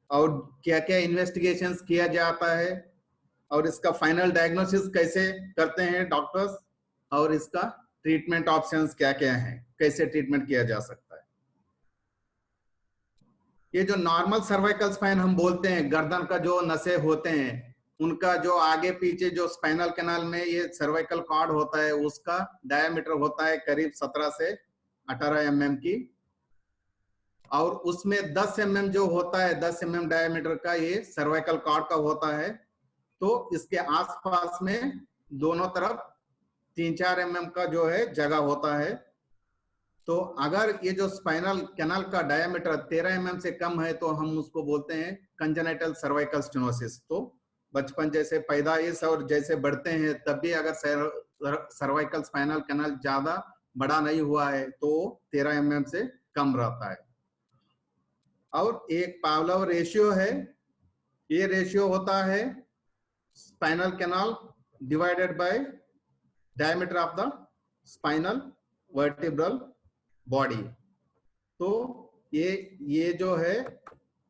और क्या क्या इन्वेस्टिगेशंस किया जाता है, और इसका फाइनल डायग्नोसिस कैसे करते हैं डॉक्टर्स, और इसका ट्रीटमेंट ऑप्शंस क्या क्या हैं, कैसे ट्रीटमेंट किया जा सकता है। ये जो नॉर्मल सर्वाइकल स्पाइन हम बोलते हैं, गर्दन का जो नसें होते हैं उनका जो आगे पीछे जो स्पाइनल कैनाल में ये सर्वाइकल कॉर्ड होता है उसका डायमीटर होता है करीब 17 से 18 mm की, और उसमें 10 mm जो होता है 10 mm डायमीटर का ये सर्वाइकल कॉर्ड का होता है। तो इसके आसपास में दोनों तरफ 3-4 mm का जो है जगह होता है। तो अगर ये जो स्पाइनल कैनाल का डायमीटर 13 mm से कम है तो हम उसको बोलते हैं कंजेनिटल सर्वाइकल स्टेनोसिस। तो बचपन जैसे पैदाइश और जैसे बढ़ते हैं तब भी अगर सर्वाइकल स्पाइनल कैनाल ज्यादा बड़ा नहीं हुआ है तो 13 mm से कम रहता है। और एक पावलोव रेशियो है, ये रेशियो होता है spinal canal divided by diameter of the spinal vertebral body. तो ये जो है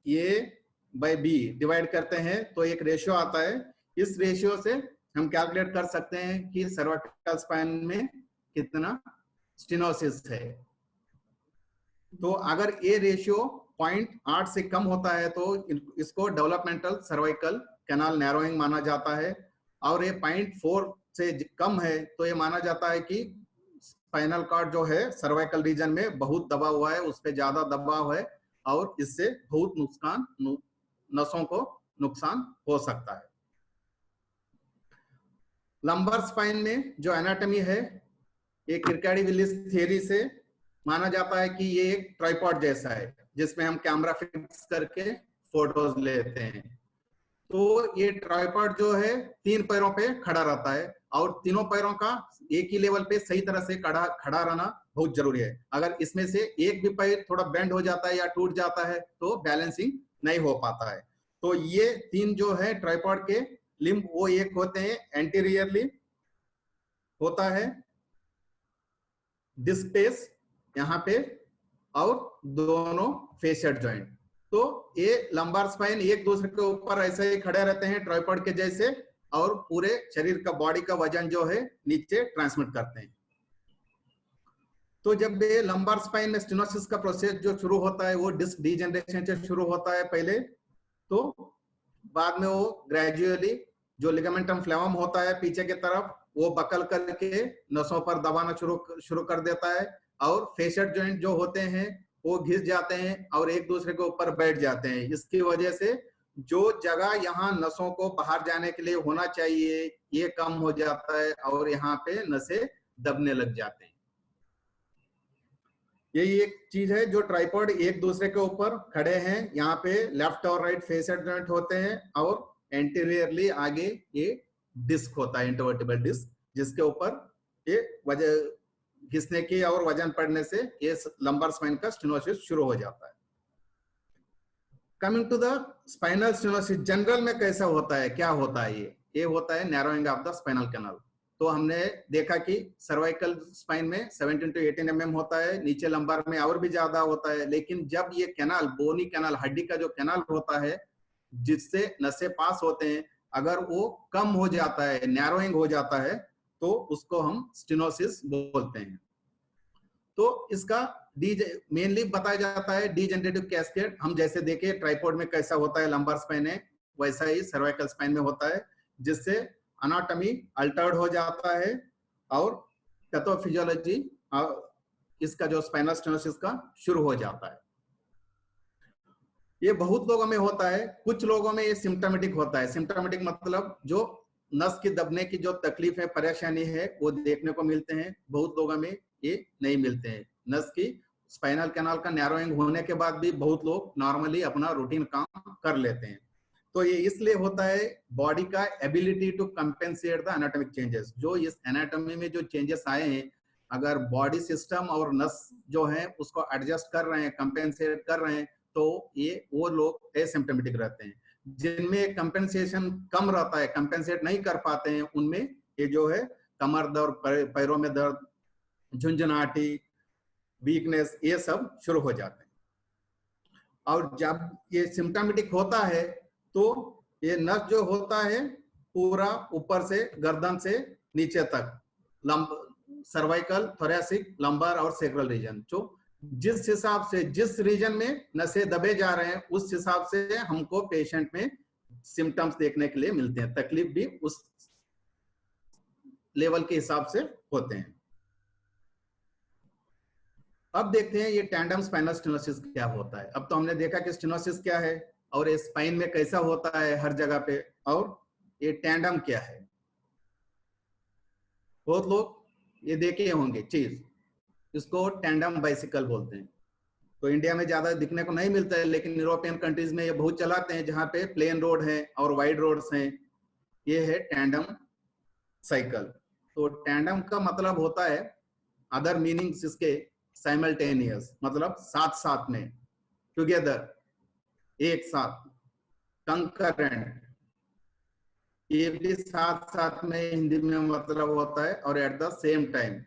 ये बाय बी डिवाइड करते हैं तो एक रेशियो आता है। इस रेशियो से हम कैलकुलेट कर सकते हैं कि सर्वाइकल स्पाइन में कितना स्टेनोसिस है। तो अगर ये रेशियो 0.8 से कम होता है तो इसको डेवलपमेंटल सर्वाइकल कैनाल नैरोइंग माना जाता है, और ये 0.4 से कम है तो ये माना जाता है कि स्पाइनल कॉर्ड जो है सर्वाइकल रीजन में बहुत दबा हुआ है, उस पर ज्यादा दबाव है और इससे बहुत नसों को नुकसान हो सकता है। लंबर स्पाइन में जो एनाटॉमी है ये किरकैडी विलिस थियरी से माना जाता है कि ये एक ट्राइपॉड जैसा है जिसमें हम कैमरा फिक्स करके फोटोज लेते हैं। तो ये ट्राइपॉड जो है 3 पैरों पे खड़ा रहता है और तीनों पैरों का एक ही लेवल पे सही तरह से खड़ा रहना बहुत जरूरी है। अगर इसमें से एक भी पैर थोड़ा बेंड हो जाता है या टूट जाता है तो बैलेंसिंग नहीं हो पाता है। तो ये 3 जो है ट्राइपॉड के लिम्ब वो एक होते हैं एंटीरियरली होता है डिस्क स्पेस यहाँ पे, और दोनों फेशियल जॉइंट। तो ये लंबार स्पाइन एक दूसरे के ऊपर ऐसे ही खड़े रहते हैं ट्राइपॉड के जैसे, और पूरे शरीर का बॉडी का वजन जो है नीचे ट्रांसमिट करते हैं। तो जब ये लंबार स्पाइन में स्टेनोसिस का प्रोसेस जो शुरू होता है वो डिस्क डीजनरेशन से शुरू होता है पहले, तो बाद में वो ग्रेजुअली जो लिगामेंटम फ्लेवम होता है पीछे की तरफ वो बकल करके नसों पर दबाना शुरू कर देता है, और फेशियल जॉइंट जो होते हैं वो घिस जाते हैं और एक दूसरे के ऊपर बैठ जाते हैं। इसकी वजह से जो जगह यहाँ नसों को बाहर जाने के लिए होना चाहिए ये कम हो जाता है और यहाँ पे नसें दबने लग जाते हैं। यही एक चीज है जो ट्राइपॉड एक दूसरे के ऊपर खड़े हैं, यहाँ पे लेफ्ट और राइट फेशियल जॉइंट होते हैं और एंटीरियरली आगे ये डिस्क होता है इंटरवर्टिबल डिस्क, जिसके ऊपर ये वजह घिसने की और वजन पड़ने से ये लंबर स्पाइन का स्टेनोसिस शुरू हो जाता है। Coming to the spinal stenosis general में कैसा होता है, क्या होता है ये होता है narrowing of the spinal canal. तो हमने देखा कि सर्वाइकल स्पाइन में 17 to 18 mm होता है, नीचे लंबार में और भी ज्यादा होता है। लेकिन जब ये कैनाल बोनी कैनाल हड्डी का जो कैनाल होता है जिससे नसें पास होते हैं अगर वो कम हो जाता है, नैरोइंग हो जाता है तो उसको हम स्टेनोसिस बोलते हैं। तो इसका मेनली बताया जाता है डीजेनरेटिव कैस्केड। हम जैसे देखे ट्राइपॉड में कैसा होता है लंबार स्पाइन है वैसा ही सर्वाइकल स्पाइन में होता है, जिससे अनाटॉमी अल्टर्ड हो जाता है और पैथोफिजियोलॉजी इसका जो स्पाइनल स्टेनोसिस का शुरू हो जाता है। ये बहुत लोगों में होता है, कुछ लोगों में ये सिम्टोमेटिक होता है। सिम्टोमेटिक मतलब जो नस की दबने की जो तकलीफ है परेशानी है वो देखने को मिलते हैं, बहुत लोगों में ये नहीं मिलते हैं। नस की स्पाइनल कैनाल का नैरोइंग होने के बाद भी बहुत लोग नॉर्मली अपना रूटीन काम कर लेते हैं। तो ये इसलिए होता है बॉडी का ability to compensate the anatomic changes. जो इस एनाटॉमी में जो चेंजेस आए हैं अगर बॉडी सिस्टम और नस जो है उसको एडजस्ट कर रहे हैं, कंपेंसेट कर रहे हैं, तो ये वो लोग एसिम्प्टोमेटिक रहते हैं। जिनमें कंपेंसेशन कम रहता है, कंपेंसेट नहीं कर पाते हैं, उनमें ये जो है कमर दर्द, पैरों में दर्द, झुंझुनाहटी, वीकनेस ये सब शुरू हो जाते हैं। और जब ये सिम्टोमेटिक होता है तो ये नस जो होता है पूरा ऊपर से गर्दन से नीचे तक सर्वाइकल, थोरैसिक, लंबर और सेक्रल रीजन, जो जिस हिसाब से जिस रीजन में नसें दबे जा रहे हैं उस हिसाब से हमको पेशेंट में सिम्टम्स देखने के लिए मिलते हैं। तकलीफ भी उस लेवल के हिसाब से होते हैं। अब देखते हैं ये टैंडम स्पाइनल स्टेनोसिस क्या होता है। अब तो हमने देखा कि स्टेनोसिस क्या है और ये स्पाइन में कैसा होता है हर जगह पे, और ये टैंडम क्या है। बहुत लोग ये देखे होंगे चीज, इसको टैंडम बाइसिकल बोलते हैं। तो इंडिया में ज्यादा दिखने को नहीं मिलता है, लेकिन यूरोपियन कंट्रीज में ये बहुत चलाते हैं जहाँ पे प्लेन रोड है और वाइड रोड्स हैं। ये है टैंडम साइकिल। तो टैंडम का मतलब होता है, अदर मीनिंग्स इसके साइमल्टेनियस, मतलब साथ साथ में, टुगेदर, एक साथ, कंकरेंट, ये भी साथ साथ में हिंदी में मतलब होता है, और एट द सेम टाइम,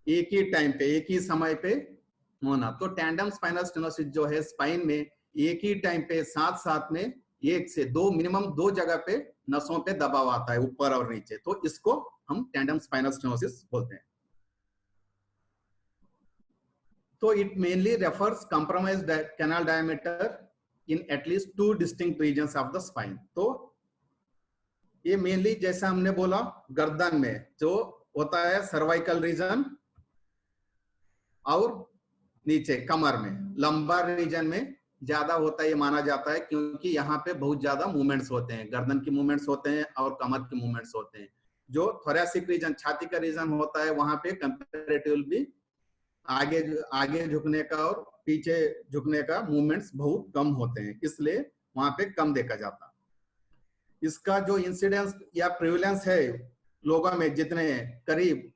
एक ही टाइम पे, एक ही समय पे होना। तो टैंडम स्पाइनल स्टेनोसिस जो है स्पाइन में एक ही टाइम पे साथ साथ में एक से दो, मिनिमम दो जगह पे नसों पे दबाव आता है, ऊपर और नीचे, तो इसको हम टैंडम स्पाइनल स्टेनोसिस बोलते हैं। तो it mainly refers compromised canal diameter in at least two distinct regions of the spine। तो ये मेनली जैसा हमने बोला गर्दन में जो होता है सर्वाइकल रीजन, और नीचे कमर में लंबर रीजन में ज्यादा होता है ये माना जाता है, क्योंकि यहाँ पे बहुत ज्यादा मूवमेंट्स होते हैं, गर्दन की मूवमेंट्स होते हैं और कमर की मूवमेंट्स होते हैं। जो थोरैसिक रीजन, छाती का रीजन होता है, वहां पे कंपैरेटिवली आगे आगे झुकने का और पीछे झुकने का मूवमेंट्स बहुत कम होते हैं, इसलिए वहां पे कम देखा जाता। इसका जो इंसिडेंस या प्रिविलेंस है लोगों में जितने करीब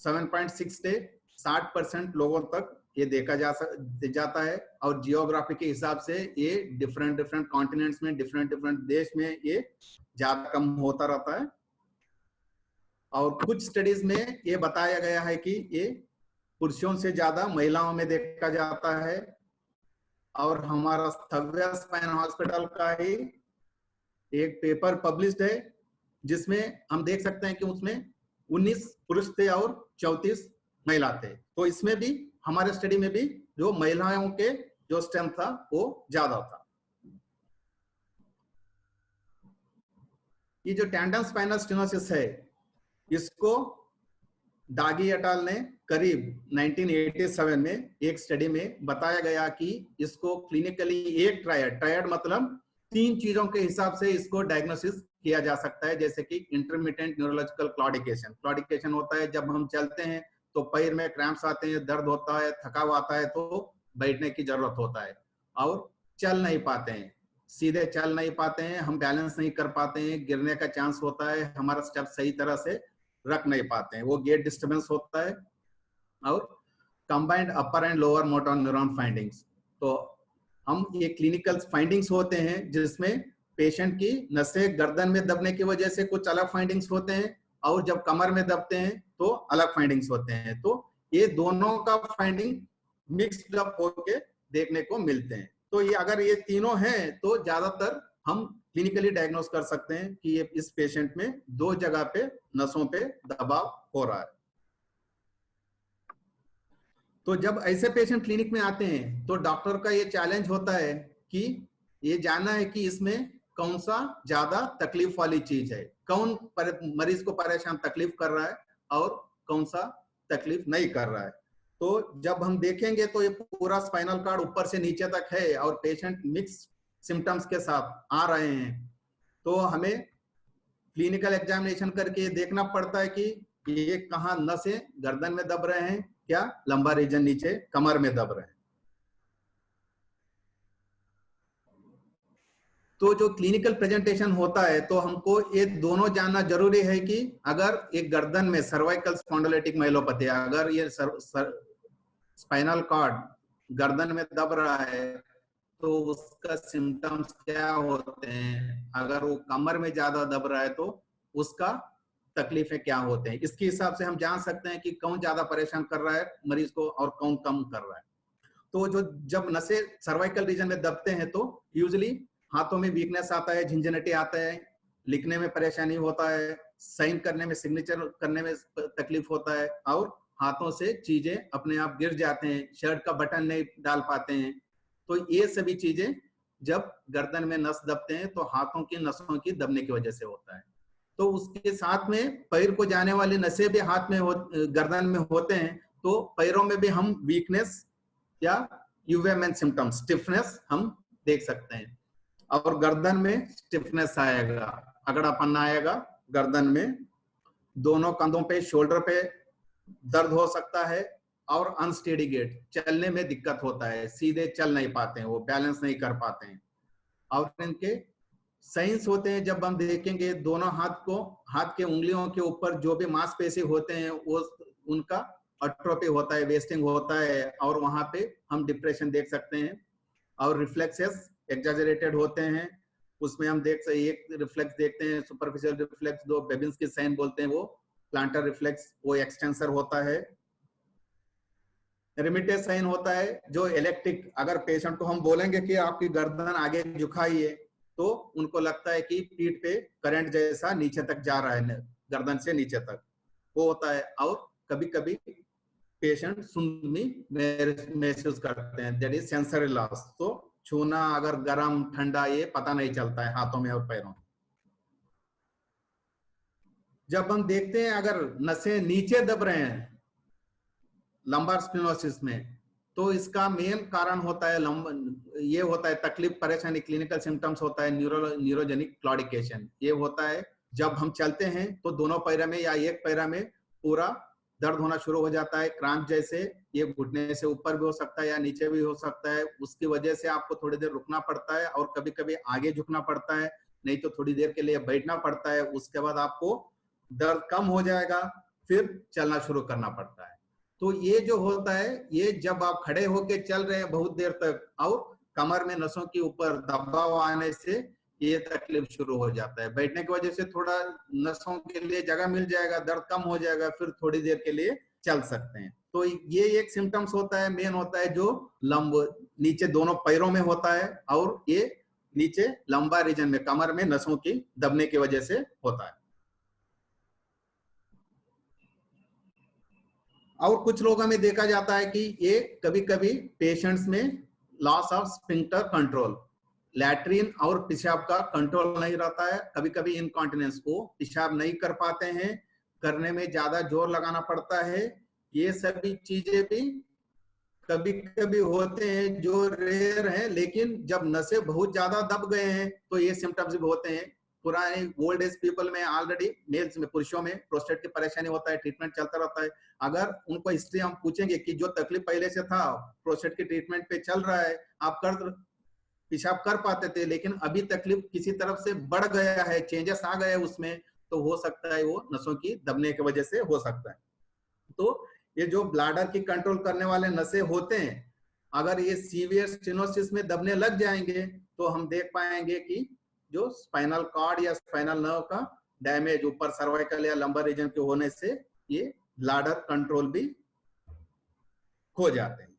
7.6 से 60% लोगों तक ये देखा जाता है। और जियोग्राफी के हिसाब से ये डिफरेंट डिफरेंट कॉन्टिनेंट्स में, डिफरेंट डिफरेंट देश में ये ज्यादा कम होता रहता है। और कुछ स्टडीज में ये बताया गया है कि ये पुरुषों से ज्यादा महिलाओं में देखा जाता है। और हमारा स्थव्य स्पाइन हॉस्पिटल का ही एक पेपर पब्लिश्ड है जिसमें हम देख सकते हैं कि उसमें 19 पुरुष थे और 34 महिला थे। तो इसमें भी, हमारे स्टडी में भी, जो महिलाओं के जो स्ट्रेंथ था वो ज्यादा था। ये जो टैंडम स्पाइनल स्टेनोसिस है, इसको दागी एट अल ने करीब 1987 में एक स्टडी में बताया गया कि इसको क्लिनिकली एक ट्रायड मतलब 3 चीजों के हिसाब से इसको डायग्नोसिस किया जा सकता है। जैसे कि इंटरमिटेंट न्यूरोलॉजिकल क्लॉडिकेशन होता है, जब हम चलते हैं तो पैर में क्रैम्प्स आते हैं, दर्द होता है, थकाव आता है, तो बैठने की जरूरत होता है, और चल नहीं पाते हैं, सीधे चल नहीं पाते हैं, हम बैलेंस नहीं कर पाते हैं, गिरने का चांस होता है, हमारा स्टेप सही तरह से रख नहीं पाते हैं, वो गेट डिस्टर्बेंस होता है। और combined upper and lower motor neuron findings, तो हम ये क्लिनिकल फाइंडिंग्स होते हैं जिसमें पेशेंट की नसें गर्दन में दबने की वजह से कुछ अलग फाइंडिंग्स होते हैं, और जब कमर में दबते हैं तो अलग फाइंडिंग्स होते हैं। तो ये दोनों का फाइंडिंग मिक्स्ड अप होके देखने को मिलते हैं। तो ये अगर ये तीनों हैं तो ज्यादातर हम क्लिनिकली डायग्नोस कर सकते हैं कि ये इस पेशेंट में 2 जगह पे नसों पे दबाव हो रहा है। तो जब ऐसे पेशेंट क्लिनिक में आते हैं तो डॉक्टर का ये चैलेंज होता है कि ये जानना है कि इसमें कौन सा ज्यादा तकलीफ वाली चीज है, कौन मरीज को परेशान तकलीफ कर रहा है और कौन सा तकलीफ नहीं कर रहा है। तो जब हम देखेंगे तो ये पूरा स्पाइनल कॉर्ड ऊपर से नीचे तक है और पेशेंट मिक्स सिम्टम्स के साथ आ रहे हैं, तो हमें क्लिनिकल एग्जामिनेशन करके देखना पड़ता है कि ये कहाँ नसें गर्दन में दब रहे हैं, क्या लंबर रीजन नीचे कमर में दब रहे हैं। तो जो क्लिनिकल प्रेजेंटेशन होता है तो हमको ये दोनों जानना जरूरी है कि अगर एक गर्दन में सर्वाइकल स्पॉन्डिलोलिटिक माइलोपैथी, अगर ये स्पाइनल कॉर्ड गर्दन में दब रहा है तो उसका सिम्टम्स क्या होते हैं, अगर वो कमर में ज्यादा दब रहा है तो उसका तकलीफें क्या होते हैं। इसके हिसाब से हम जान सकते हैं कि कौन ज्यादा परेशान कर रहा है मरीज को और कौन कम कर रहा है। तो जो जब नसें सर्वाइकल रीजन में दबते हैं तो यूजुअली हाथों में वीकनेस आता है, झंझनाहट आता है, लिखने में परेशानी होता है, साइन करने में, सिग्नेचर करने में तकलीफ होता है, और हाथों से चीजें अपने आप गिर जाते हैं, शर्ट का बटन नहीं डाल पाते हैं। तो ये सभी चीजें जब गर्दन में नस दबते हैं तो हाथों की नसों की दबने की वजह से होता है। तो उसके साथ में पैर को जाने वाली नसें भी हाथ में गर्दन में होते हैं, तो पैरों में भी हम वीकनेस या यूवेमेंट सिम्टम, स्टिफनेस हम देख सकते हैं। और गर्दन में स्टिफनेस आएगा, अगड़ापन आएगा गर्दन में, दोनों कंधों पे, शोल्डर पे दर्द हो सकता है, और अनस्टेडी गेट, चलने में दिक्कत होता है, सीधे चल नहीं पाते हैं, वो बैलेंस नहीं कर पाते हैं। और इनके साइंस होते हैं, जब हम देखेंगे दोनों हाथ को, हाथ के उंगलियों के ऊपर जो भी मांसपेशी होते हैं वो उनका अट्रोफी होता है, वेस्टिंग होता है, और वहां पे हम डिप्रेशन देख सकते हैं। और रिफ्लेक्सेस एग्जैजरेटेड होते हैं, उसमें हम देख सकते, एक रिफ्लेक्स देखते हैं सुपरफिशियल रिफ्लेक्स, दो बेबिन्स की साइन बोलते हैं, वो प्लांटर रिफ्लेक्स, वो एक्सटेंसर होता है। रिमिटेज साइन होता है जो इलेक्ट्रिक, अगर पेशेंट को हम बोलेंगे कि आपकी गर्दन आगे झुकाइए तो उनको लगता है कि पीठ पे करंट जैसा नीचे तक जा रहा है, गर्दन से नीचे तक, वो होता है। और कभी कभी पेशेंट सुननी महसूस करते हैं, दैट इज सेंसरी लॉस। तो छूना, अगर गर्म ठंडा, ये पता नहीं चलता है हाथों में और पैरों में। जब हम देखते हैं अगर नसें नीचे दब रहे हैं लंबार स्पिनोसिस में, तो इसका मेन कारण होता है ये होता है तकलीफ, परेशानी, क्लिनिकल सिम्टम्स होता है न्यूरोजेनिक क्लॉडिकेशन। ये होता है जब हम चलते हैं तो दोनों पैरों में या एक पैर में पूरा दर्द होना शुरू हो जाता है, क्रांच जैसे। ये घुटने से ऊपर भी हो सकता है या नीचे भी हो सकता है। उसकी वजह से आपको थोड़ी देर रुकना पड़ता है, और कभी कभी आगे झुकना पड़ता है, नहीं तो थोड़ी देर के लिए बैठना पड़ता है। उसके बाद आपको दर्द कम हो जाएगा, फिर चलना शुरू करना पड़ता है। तो ये जो होता है, ये जब आप खड़े होके चल रहे हैं बहुत देर तक, और कमर में नसों के ऊपर दबाव आने से ये तकलीफ शुरू हो जाता है। बैठने की वजह से थोड़ा नसों के लिए जगह मिल जाएगा, दर्द कम हो जाएगा, फिर थोड़ी देर के लिए चल सकते हैं। तो ये एक सिम्टम्स होता है, मेन होता है, जो नीचे दोनों पैरों में होता है, और ये नीचे लंबा रीजन में, कमर में नसों की दबने की वजह से होता है। और कुछ लोगों में देखा जाता है कि ये कभी कभी पेशेंट्स में loss of sphincter control, latrine और पेशाब का कंट्रोल नहीं रहता है। कभी कभी इनकॉन्टिनेंस, को पेशाब नहीं कर पाते हैं, करने में ज्यादा जोर लगाना पड़ता है। ये सभी चीजें भी कभी कभी होते हैं, जो रेयर है, लेकिन जब नसें बहुत ज्यादा दब गए हैं तो ये सिम्टम्स भी होते हैं। पुराने ओल्ड एज पीपल में ऑलरेडी, मेल्स में, पुरुषों में प्रोस्टेट की परेशानी होता है, ट्रीटमेंट चलता रहता है। अगर उनको हिस्ट्री हम पूछेंगे कि जो तकलीफ पहले से था, प्रोस्टेट की ट्रीटमेंट पे चल रहा है, आप पेशाब कर पाते थे, लेकिन अभी तकलीफ किसी तरफ से बढ़ गया है, चेंजेस आ गए उसमें, तो हो सकता है वो नसों की दबने की वजह से हो सकता है। तो ये जो ब्लैडर की कंट्रोल करने वाले नसें होते हैं, अगर ये सीवियर स्टेनोसिस में दबने लग जाएंगे तो हम देख पाएंगे कि जो स्पाइनल कॉर्ड या स्पाइनल नर्व का डैमेज, ऊपर सर्वाइकल या लंबर रीजन के होने से ये ब्लैडर कंट्रोल भी खो जाते हैं।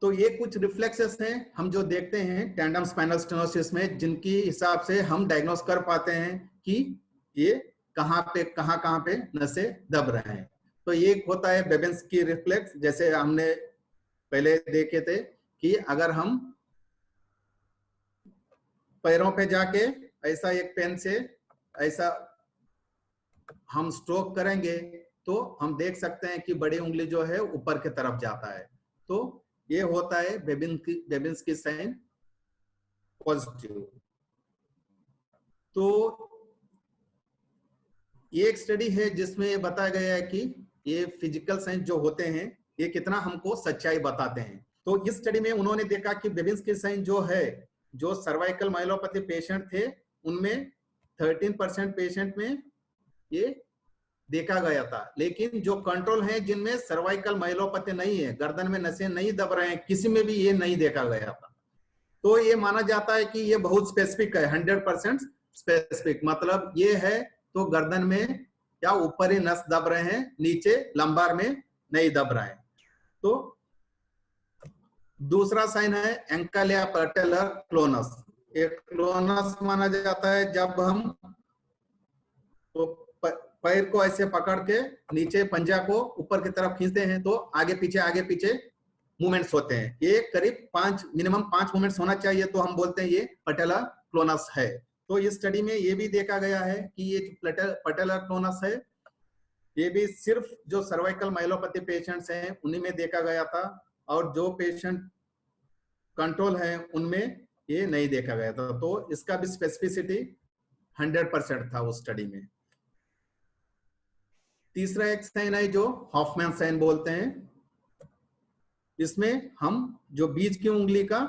तो ये कुछ रिफ्लेक्सेस हैं हम जो देखते हैं टैंडम स्पाइनल स्टेनोसिस में, जिनकी हिसाब से हम डायग्नोस कर पाते हैं कि ये कहाँ पे नसें दब रहे हैं। तो ये होता है बेबेन्स्की रिफ्लेक्स, जैसे हमने पहले देखे थे कि अगर हम पैरों पे जाके ऐसा एक पेन से ऐसा हम स्ट्रोक करेंगे तो हम देख सकते हैं कि बड़ी उंगली जो है ऊपर की तरफ जाता है। तो ये होता है बेबिन्स्की साइन पॉजिटिव। तो ये एक स्टडी है जिसमें बताया गया है कि ये फिजिकल साइन जो होते हैं ये कितना हमको सच्चाई बताते हैं। तो इस स्टडी में उन्होंने देखा कि बेबिन्स्की साइन जो है, जो सर्वाइकल माइलोपैथी पेशेंट थे उनमें 13% पेशेंट में ये देखा गया था, लेकिन जो कंट्रोल है जिनमें सर्वाइकल माइलोपैथी नहीं है, गर्दन में नसें नहीं दब रहे हैं, किसी में भी ये नहीं देखा गया था। तो ये माना जाता है कि ये बहुत स्पेसिफिक है, 100% स्पेसिफिक। मतलब ये है तो गर्दन में या ऊपर ही नस दब रहे हैं, नीचे लंबार में नहीं दब रहे हैं। तो दूसरा साइन है एंकल या पैटेलर क्लोनस। एक क्लोनस माना जाता है जब हम तो पैर को ऐसे पकड़ के नीचे पंजा को ऊपर की तरफ खींचते हैं तो आगे पीछे मूवमेंट्स होते हैं। ये करीब मिनिमम 5 मूवमेंट्स होना चाहिए, तो हम बोलते हैं ये पैटेलर क्लोनस है। तो इस स्टडी में ये भी देखा गया है कि ये जो पैटेलर क्लोनस है, ये भी सिर्फ जो सर्वाइकल माइलोपैथी पेशेंट्स हैं उन्हीं में देखा गया था, और जो पेशेंट कंट्रोल है उनमें ये नहीं देखा गया था। तो इसका भी स्पेसिफिसिटी 100% था उस स्टडी में। तीसरा एक साइन है जो हॉफमैन साइन बोलते हैं। इसमें हम जो बीच की उंगली का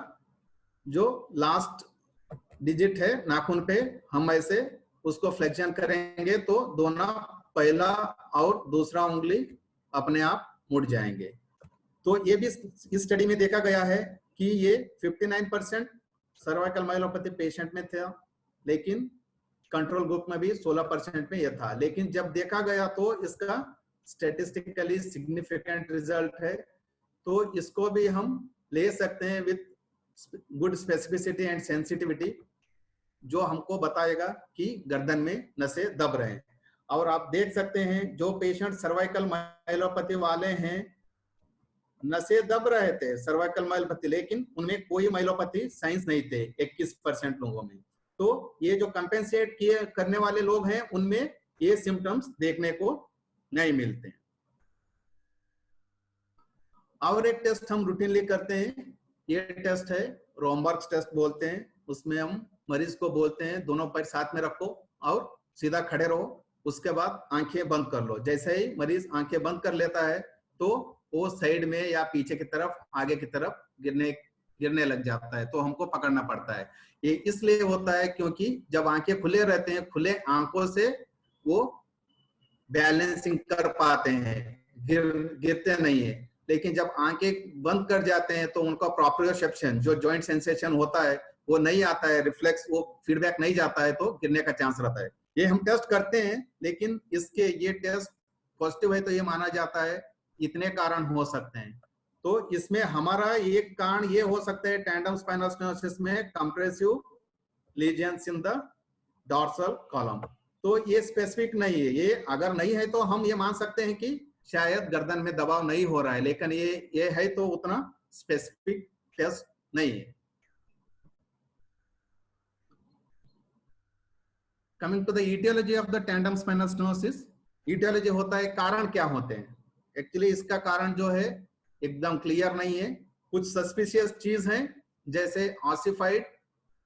जो लास्ट डिजिट है नाखून पे, हम ऐसे उसको फ्लेक्शन करेंगे तो दोनों पहला और दूसरा उंगली अपने आप मुड़ जाएंगे। तो ये भी इस स्टडी में देखा गया है कि ये 59% सर्वाइकल माइलोपैथी पेशेंट में था, लेकिन कंट्रोल ग्रुप में भी 16% में यह था। लेकिन जब देखा गया तो इसका स्टैटिस्टिकली सिग्निफिकेंट रिजल्ट है, तो इसको भी हम ले सकते हैं with good specificity and sensitivity, जो हमको बताएगा कि गर्दन में नसें दब रहे हैं। और आप देख सकते हैं जो पेशेंट सर्वाइकल माइलोपैथी वाले हैं, नसें दब रहे थे सर्वाइकल माइलोपैथी, लेकिन उनमें कोई माइलोपैथी साइंस नहीं थे 21% लोगों में। तो ये जो कंपेंसेट किए करने वाले लोग हैं उनमें ये सिम्टम्स देखने को नहीं मिलते। और एक टेस्ट हम रूटीनली करते हैं, ये टेस्ट है रोमबर्ग्स टेस्ट बोलते हैं। उसमें हम मरीज को बोलते हैं दोनों पैर साथ में रखो और सीधा खड़े रहो, उसके बाद आंखें बंद कर लो। जैसे ही मरीज आंखें बंद कर लेता है तो वो साइड में या पीछे की तरफ आगे की तरफ गिरने लग जाता है, तो हमको पकड़ना पड़ता है। ये इसलिए होता है क्योंकि जब आंखें खुले रहते हैं, खुले आंखों से वो बैलेंसिंग कर पाते हैं, गिरते नहीं है। लेकिन जब आंखें बंद कर जाते हैं तो उनका प्रोप्रियोसेप्शन, जो जॉइंट सेंसेशन होता है, वो नहीं आता है, रिफ्लेक्स वो फीडबैक नहीं जाता है, तो गिरने का चांस रहता है। ये हम टेस्ट करते हैं, लेकिन इसके ये टेस्ट पॉजिटिव है तो ये माना जाता है इतने कारण हो सकते हैं। तो इसमें हमारा एक कारण ये हो सकता है टैंडम स्पाइनल स्टेनोसिस में compressive lesions in the dorsal column. तो ये स्पेसिफिक नहीं है, ये अगर नहीं है तो हम ये मान सकते हैं कि शायद गर्दन में दबाव नहीं हो रहा है, लेकिन ये है तो उतना स्पेसिफिक टेस्ट नहीं है। Coming to the aetiology of the tandem spinal stenosis, aetiology होता है कारण क्या होते हैं। एक्चुअली इसका कारण जो है एकदम क्लियर नहीं है, कुछ सस्पिशियस चीज है, जैसे ऑसिफाइड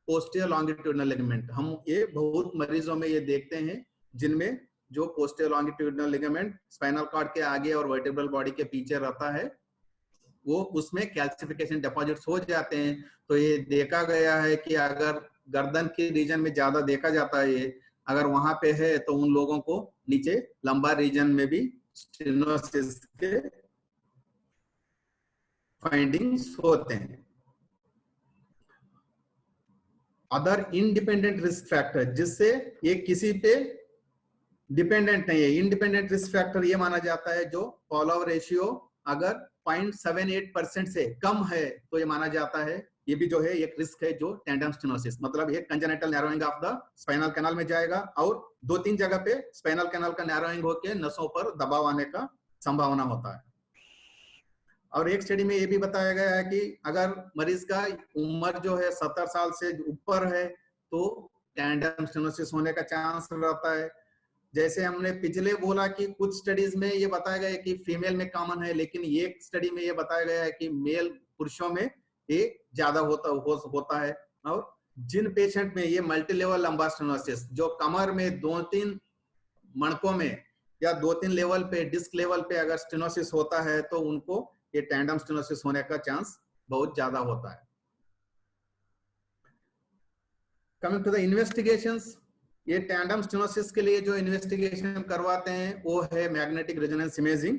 पोस्टीरियर लॉन्गिट्यूडिनल लिगामेंट। हम ये बहुत मरीजों में ये देखते हैं जिनमें जो posterior longitudinal ligament spinal cord के आगे और वर्टेब्रल बॉडी के पीछे रहता है, वो उसमें कैल्सिफिकेशन डिपॉजिट्स हो जाते हैं। तो ये देखा गया है कि अगर गर्दन के रीजन में ज्यादा देखा जाता है, ये अगर वहां पे है तो उन लोगों को नीचे लंबार रीजन में भी स्टेनोसिस के फाइंडिंग्स होते हैं। अदर इंडिपेंडेंट रिस्क फैक्टर, जिससे ये किसी पे डिपेंडेंट नहीं है। इंडिपेंडेंट रिस्क फैक्टर ये माना जाता है जो फॉलो रेशियो अगर 0.78% से कम है तो ये माना जाता है ये भी जो है एक रिस्क है जो टैंडम स्टेनोसिस, मतलब ये congenital narrowing of the spinal canal में जाएगा और 2-3 जगह पे स्पाइनल कैनाल का नैरोइंग होकर नसों पर दबाव आने का संभावना होता है। और एक स्टडी में ये भी बताया गया है कि अगर मरीज का उम्र जो है 70 साल से ऊपर है तो टैंडम स्टेनोसिस होने का चांस रहता है। जैसे हमने पिछले बोला कि कुछ स्टडीज में ये बताया गया है कि फीमेल में कॉमन है, लेकिन ये स्टडी में ये बताया गया है कि मेल पुरुषों में ये ज्यादा होता है। और जिन पेशेंट में ये मल्टी लेवल लंबार स्टेनोसिस, जो कमर में 2-3 मणकों में या 2-3 लेवल पे डिस्क लेवल पे अगर स्टेनोसिस होता है तो उनको ये टैंडम स्टेनोसिस होने का चांस बहुत ज्यादा होता है। कमिंग टू द इन्वेस्टिगेशंस, ये टैंडम स्टेनोसिस के लिए जो इन्वेस्टिगेशन करवाते हैं वो है मैग्नेटिक रेजोनेंस इमेजिंग,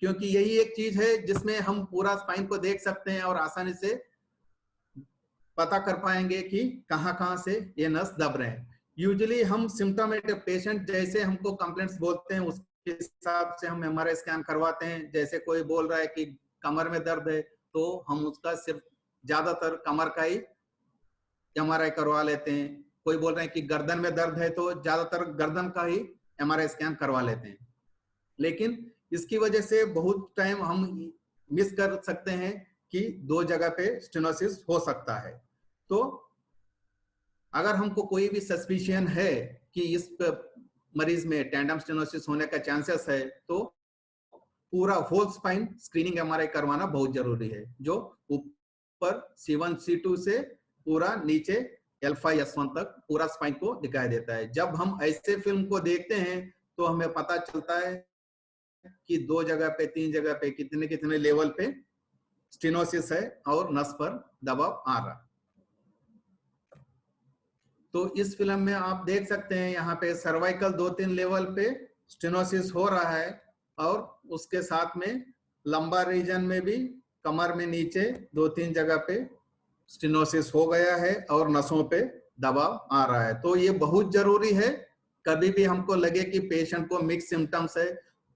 क्योंकि यही एक चीज है जिसमें हम पूरा स्पाइन को देख सकते हैं और आसानी से पता कर पाएंगे कि कहां से ये नस दब रहे हैं। यूजुअली हम सिम्टोमेटिक पेशेंट जैसे हमको कंप्लेंट्स बोलते हैं उसके हिसाब से हम एमआरआई स्कैन करवाते हैं। जैसे कोई बोल रहा है कि कमर में दर्द है तो हम उसका सिर्फ ज्यादातर कमर का ही एमआरआई करवा लेते हैं। कोई बोल रहे हैं कि गर्दन में दर्द है तो ज्यादातर गर्दन का ही एमआरआई स्कैन करवा लेते हैं। लेकिन इसकी वजह से बहुत टाइम हम मिस कर सकते हैं कि 2 जगह पे स्टेनोसिस हो सकता है। तो अगर हमको कोई भी सस्पिशन है कि इस मरीज में टैंडम स्टेनोसिस होने का चांसेस है तो पूरा होल स्पाइन स्क्रीनिंग एमआरआई करवाना बहुत जरूरी है, जो ऊपर C1 C2 से पूरा नीचे L5 S1 तक पूरा स्पाइन को दिखाई देता है। जब हम ऐसे फिल्म को देखते हैं तो हमें पता चलता है कि 2 जगह पे 3 जगह पे कितने कितने लेवल पे स्टेनोसिस है और नस पर दबाव आ रहा है। तो इस फिल्म में आप देख सकते हैं यहाँ पे सर्वाइकल 2-3 लेवल पे स्टेनोसिस हो रहा है और उसके साथ में लंबर रीजन में भी कमर में नीचे 2-3 जगह पे स्टेनोसिस हो गया है और नसों पे दबाव आ रहा है। तो ये बहुत जरूरी है। कभी भी हमको लगे कि पेशेंट को मिक्स सिम्टम्स है,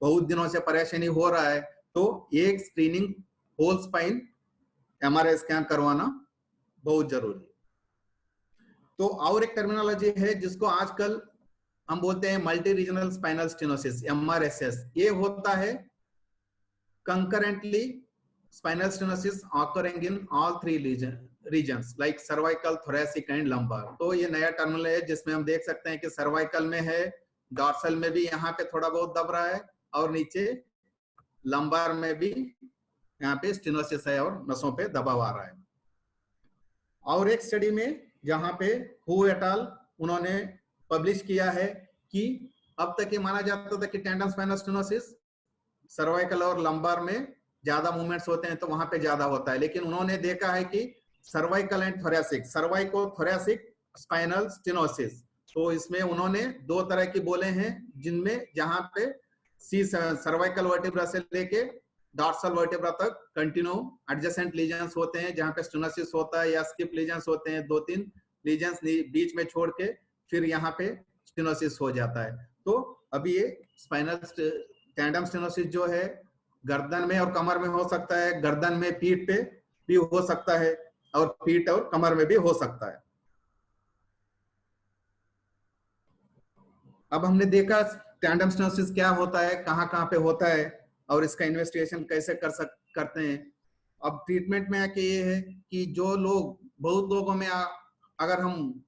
बहुत दिनों से परेशानी हो रहा है, तो एक screening whole spine MRI scan करवाना बहुत जरूरी है। तो और एक टर्मिनोलॉजी है जिसको आजकल हम बोलते हैं multi regional spinal stenosis, MRSS। ये होता है concurrently spinal stenosis occurring in all 3 regions like cervical, thoracic and lumbar. तो ये नया टर्मिनल है जिसमें हम देख सकते हैं कि सर्वाइकल में है, डॉर्सल में भी यहाँ पे थोड़ा बहुत दब रहा है और नीचे लंबार में भी यहाँ पे स्टेनोसिस है और नसों पे दबाव आ रहा है। और एक स्टडी में जहां पे हु एट अल उन्होंने पब्लिश किया है कि अब तक ये माना जाता था कि टैंडम स्पाइनल स्टेनोसिस सर्वाइकल और लंबार में ज्यादा मूवमेंट्स होते हैं तो वहां पे ज्यादा होता है, लेकिन उन्होंने देखा है कि cervical and thoracic, सर्वाइको thoracic spinal stenosis, तो इसमें उन्होंने 2 तरह की बोले हैं जिनमें जहां पे सर्वाइकल वर्टिब्रा से लेके डॉर्सल वर्टिब्रा तक कंटिन्यू एडजेसेंट लीजन्स होते हैं जहां पे स्टेनोसिस होता है, या स्किप लीजन्स होते हैं 2-3 लीजन्स बीच में छोड़ के फिर यहाँ पे स्टेनोसिस हो जाता है। तो अभी ये स्पाइनल टैंडम स्टेनोसिस जो है गर्दन में और कमर में हो सकता है, गर्दन में पीठ पे भी हो सकता है और पीठ और कमर में भी हो सकता है। अब हमने देखा टैंडम स्टेनोसिस क्या होता है, कहाँ पे होता है और इसका इन्वेस्टिगेशन कैसे करते हैं। अब ट्रीटमेंट में आके ये है कि जो लोग, बहुत लोगों में अगर हम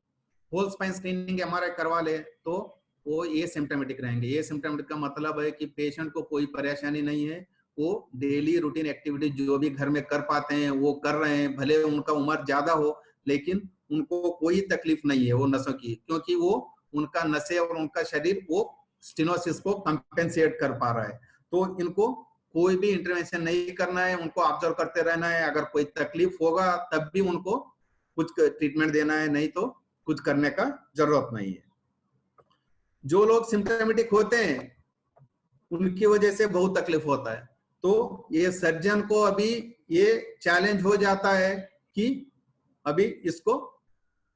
होल स्पाइन स्क्रीनिंग एमआरआई करवा ले तो वो ये सिम्टोमेटिक रहेंगे। ये सिम्टोमेटिक का मतलब है कि पेशेंट को कोई परेशानी नहीं है, वो डेली रूटीन एक्टिविटी जो भी घर में कर पाते हैं वो कर रहे हैं, भले उनका उम्र ज्यादा हो लेकिन उनको कोई तकलीफ नहीं है वो नसों की, क्योंकि वो उनका नसें और उनका शरीर वो स्टेनोसिस को कंपेंसेट कर पा रहा है। तो इनको कोई भी इंटरवेंशन नहीं करना है, उनको ऑब्जर्व करते रहना है। अगर कोई तकलीफ होगा तब भी उनको कुछ ट्रीटमेंट देना है, नहीं तो कुछ करने का जरूरत नहीं है। जो लोग सिम्टोमेटिक होते हैं उनकी वजह से बहुत तकलीफ होता है, तो ये सर्जन को अभी ये चैलेंज हो जाता है कि अभी इसको